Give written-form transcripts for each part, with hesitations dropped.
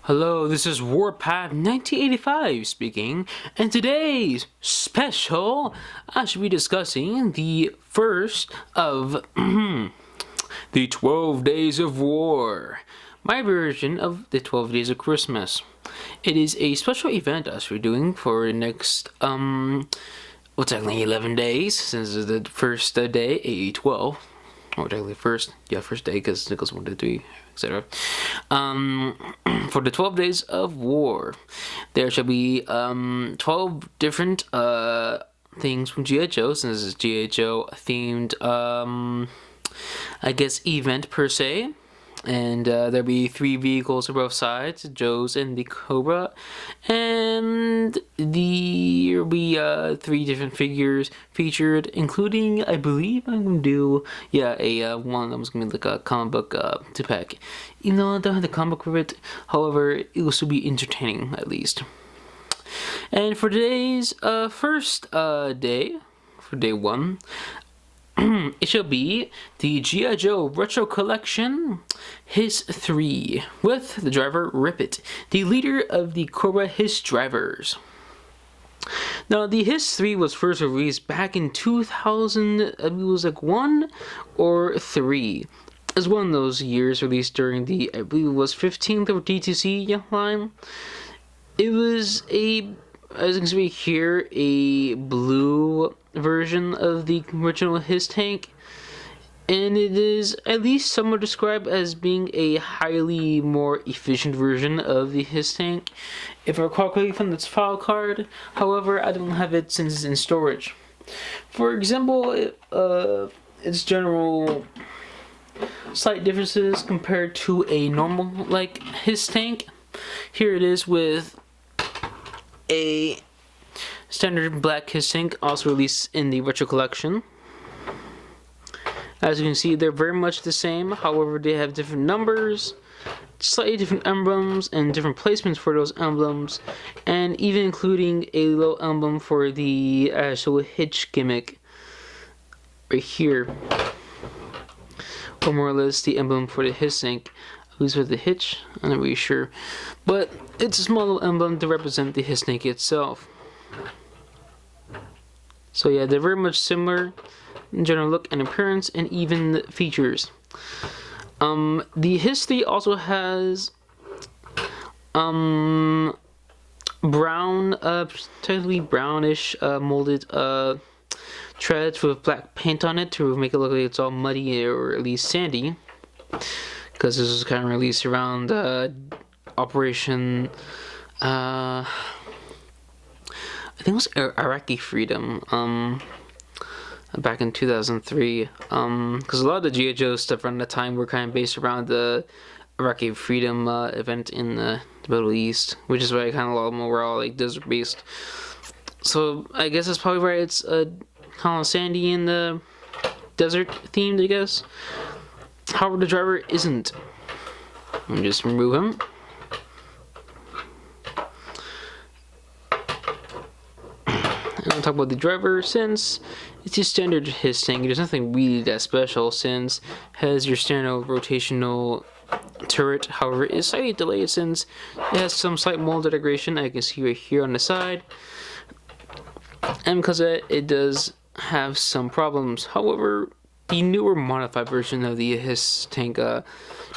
Hello, this is Warpath 1985 speaking, and today's special, I should be discussing the first of the 12 Days of War, my version of the 12 Days of Christmas. It is a special event us we're doing for the next, technically 11 days, since it's the first day, A12. Or technically first day, because it goes 1 to 3, etc. For the 12 Days of War, there shall be 12 different things from G.I. Joe, since it's G.I. Joe themed, I guess, event per se. And there'll be 3 vehicles on both sides, Joe's and the Cobra, and there'll be 3 different figures featured, including, I believe I'm gonna do, one that was gonna be like a comic book 2-pack. Even though I don't have the comic book with it, however, it will still be entertaining at least. And for today's first day, for day 1, it shall be the G.I. Joe Retro Collection Hiss 3 with the driver Rip It, the leader of the Cobra Hiss drivers. Now, the Hiss 3 was first released back in 2000, I believe it was like 1 or 3. It was one of those years released during the, I believe it was 15th of D2C line. It was as you can see here, a blue version of the original Hisstank, and it is at least somewhat described as being a highly more efficient version of the Hisstank, if I recall correctly from its file card. However, I don't have it since it's in storage. For example, its general slight differences compared to a normal like Hisstank. Here it is with a standard black Hisstank, also released in the Retro Collection. As you can see, they're very much the same, however they have different numbers, slightly different emblems, and different placements for those emblems, and even including a little emblem for the actual hitch gimmick right here, or more or less the emblem for the Hisstank. Who's with the hitch? I'm not really sure, but it's a small little emblem to represent the Hisstank itself. So yeah, they're very much similar in general look and appearance, and even features. The Hiss 3 also has brown, technically brownish molded treads with black paint on it to make it look like it's all muddy or at least sandy, because this was kind of released around Operation, I think it was Iraqi Freedom, back in 2003, because a lot of the G.I. Joe stuff around that time were kind of based around the Iraqi Freedom event in the Middle East, which is why kind of a lot more all like desert based. So I guess that's probably why it's kind of sandy and the desert themed, I guess. However, the driver isn't. Let me just remove him. And I'll talk about the driver, since it's your standard Hisstank. There's nothing really that special, since it has your standard rotational turret. However, it is slightly delayed since it has some slight mold integration, I can see right here on the side. And because of that, it does have some problems. However, the newer modified version of the Hisstank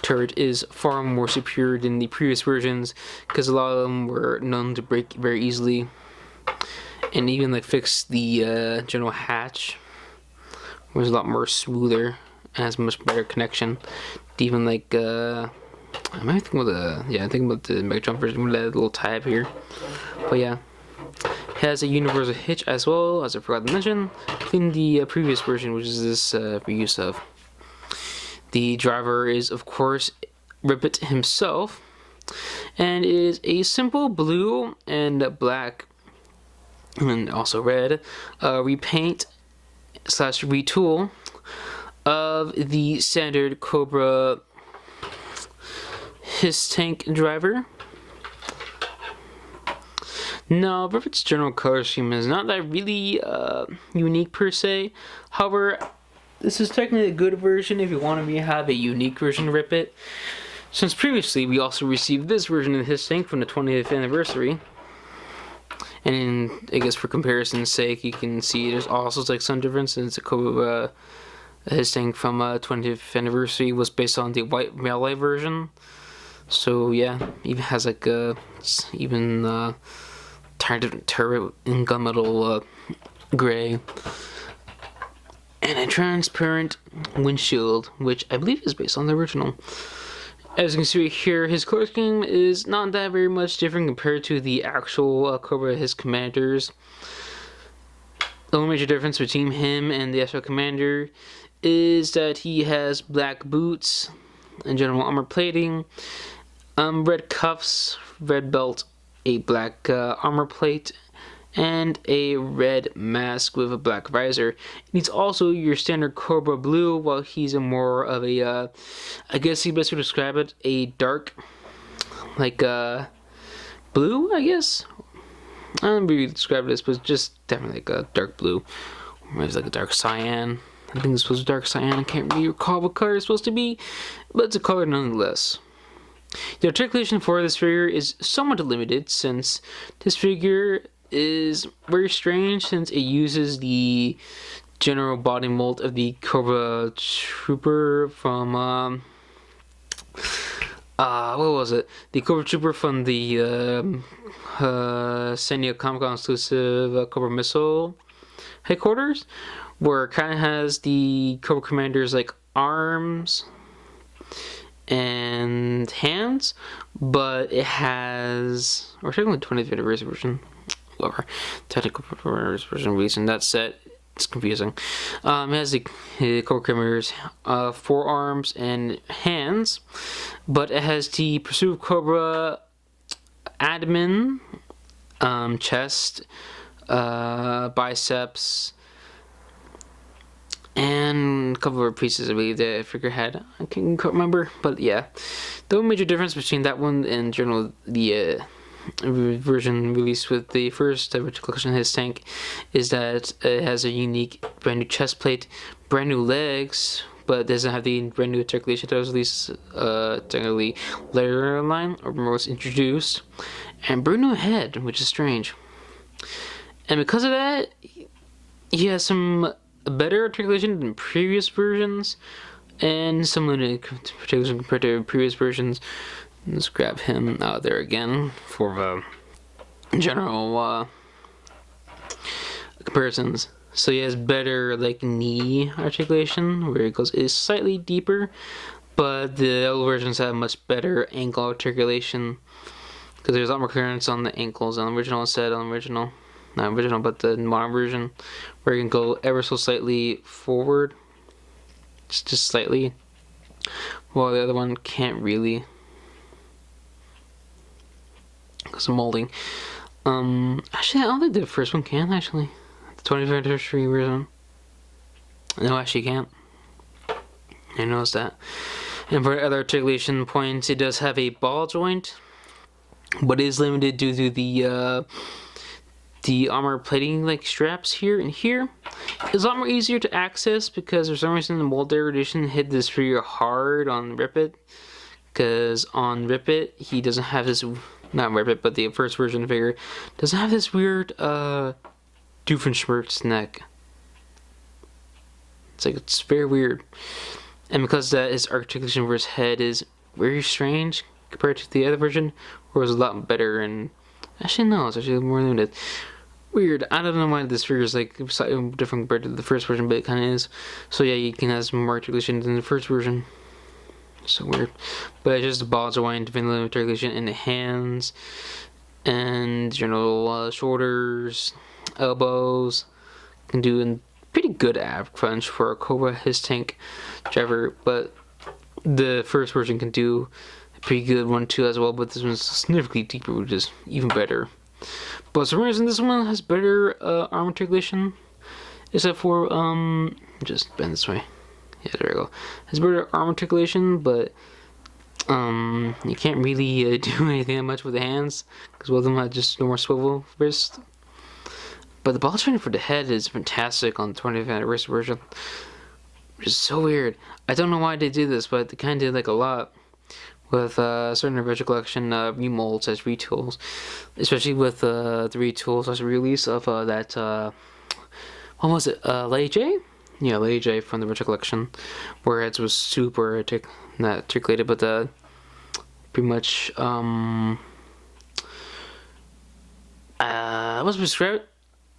turret is far more superior than the previous versions, because a lot of them were known to break very easily, and even like fix the general hatch was a lot more smoother and has much better connection. Even like I might think about the Megatron version with that little tab here, but yeah. Has a universal hitch as well, as I forgot to mention, in the previous version, which is this reuse of. The driver is, of course, Rip It himself, and it is a simple blue and black, and also red, repaint / retool of the standard Cobra Hisstank driver. No, Rip It's general color scheme is not that really unique per se. However, this is technically a good version if you want to have a unique version of Rip It. Since previously we also received this version of Hisstank from the 20th anniversary, and I guess for comparison's sake, you can see there's also like some differences. The Cobra Hisstank from 20th anniversary was based on the white melee version, so yeah, even has like even turret in gunmetal gray, and a transparent windshield, which I believe is based on the original. As you can see right here, his color scheme is not that very much different compared to the actual Cobra, his commanders. The only major difference between him and the actual commander is that he has black boots and general armor plating, red cuffs, red belt, a black armor plate, and a red mask with a black visor. And he's also your standard Cobra blue, while he's a more of a, I guess the best way to describe it, a dark, like, blue, I guess? I don't know if you describe this, but just definitely like a dark blue. Or maybe like a dark cyan. I think it's supposed to be dark cyan. I can't really recall what color it's supposed to be, but it's a color nonetheless. The articulation for this figure is somewhat limited, since this figure is very strange, since it uses the general body mold of the Cobra Trooper from what was it? The Cobra Trooper from the San Diego Comic-Con exclusive Cobra Missile headquarters, where it kind of has the Cobra Commander's like arms and hands, but it has, or technically 20th anniversary version, whatever, technical version release in that set, it's confusing. It has the Cobra Commander's forearms and hands, but it has the Pursuit Cobra abdomen, chest, biceps, and a couple of pieces, I believe, the figure had. I can't remember, but yeah. The only major difference between that one and general the version released with the first collection of Hisstank is that it has a unique brand new chest plate, brand new legs, but it doesn't have the brand new articulation that was released technically later in line, or was introduced, and brand new head, which is strange. And because of that, he has some better articulation than previous versions, and some limited articulation compared to previous versions. Let's grab him out there again for general comparisons. So he has better like knee articulation, where it goes is slightly deeper, but the other versions have much better ankle articulation, because there's a lot more clearance on the ankles on the original instead on the original. Not original, but the modern version, where you can go ever so slightly forward, just slightly, while the other one can't really, because of molding. Actually, I don't think the first one can, actually. The 25th anniversary version. No, actually can't. I noticed that. And for other articulation points, it does have a ball joint, but it is limited due to the armor plating like straps here and here. It's a lot more easier to access, because for some reason the mold degradation hit this figure hard on Rip It, because on Rip It he doesn't have this, not Rip It, but the first version of the figure doesn't have this weird Doofenshmirtz neck. It's very weird, and because that his articulation for his head is very strange compared to the other version, where it was a lot better. And actually no, it's actually more limited. Weird. I don't know why this figure is like slightly different compared to the first version, but it kind of is. So yeah, you can have some more articulation than the first version. So weird. But it's just a ball joint, vanilla articulation in the hands, and general shoulders, elbows. Can do a pretty good ab crunch for a Cobra Hisstank driver, but the first version can do a pretty good one too as well. But this one's significantly deeper, which is even better. But for some reason, this one has better arm articulation, except for just bend this way. Yeah, there we go. Has better arm articulation, but you can't really do anything that much with the hands, because both of them have just no more swivel wrist. But the ball joint for the head is fantastic on the 20th anniversary version, which is so weird. I don't know why they did this, but they kind of did like a lot. with certain Virtual Collection remolds as retools, especially with the retools as a release of that what was it, Lady J? Yeah, Lady J from the Virtual Collection, where it was super not articulated, but pretty much what's described?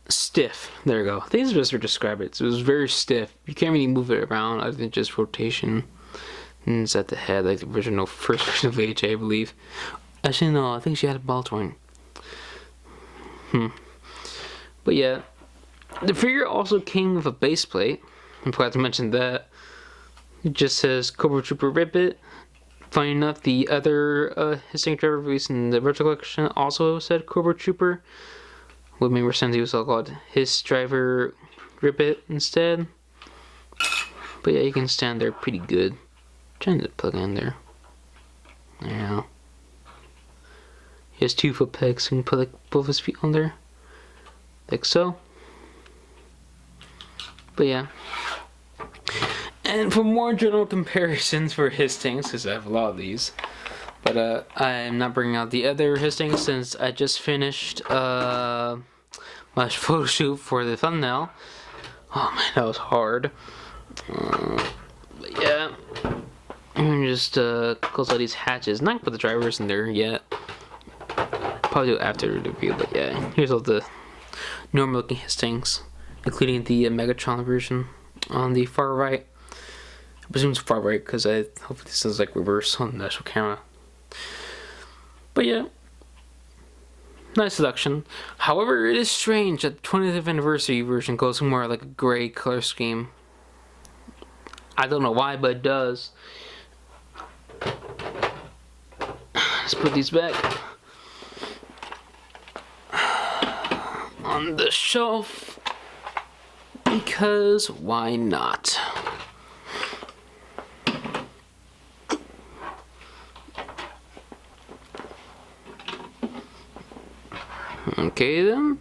Stiff. There you go. I think it's best to describe it. So it was very stiff. You can't really move it around other than just rotation. And it's at the head, like the original first version of AJ, I believe. Actually, no, I think she had a ball joint. But yeah, the figure also came with a base plate. I forgot to mention that. It just says Cobra Trooper Rip It. Funny enough, the other Hisstank driver released in the Virtual Collection also said Cobra Trooper. What made more sense, he was all called His Driver Rip It instead. But yeah, you can stand there pretty good. Trying to plug in there. Yeah. He has 2 foot pegs, so you can put like both his feet on there. Like so. But yeah. And for more general comparisons for Hisstanks, because I have a lot of these. But I'm not bringing out the other Hisstanks since I just finished my photo shoot for the thumbnail. Oh man, that was hard. But yeah. And just close all these hatches. Not put the drivers in there yet. Probably do it after the review, but yeah. Here's all the normal looking Hisstanks, including the Megatron version on the far right. I presume it's far right because hopefully this is like reverse on the actual camera. But yeah, nice selection. However, it is strange that the 20th anniversary version goes more like a gray color scheme. I don't know why, but it does. Let's put these back on the shelf because why not? Okay then,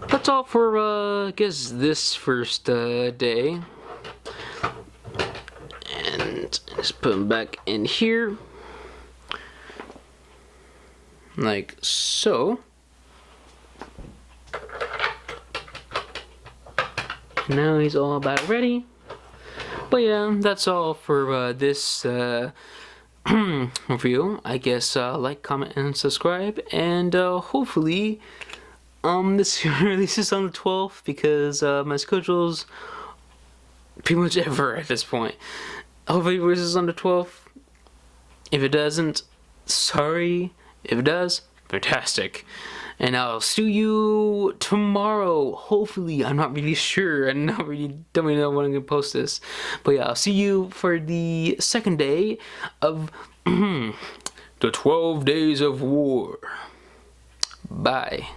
that's all for I guess this first day, and just put them back in here like so. Now he's all about ready. But yeah, that's all for this review. I guess like, comment, and subscribe, and hopefully this releases on the 12th because my schedule's pretty much ever at this point. Hopefully it releases on the 12th. If it doesn't, sorry. If it does, fantastic. And I'll see you tomorrow. Hopefully, I'm not really sure. I don't really know when I'm gonna post this. But yeah, I'll see you for the second day of the 12 Days of War. Bye.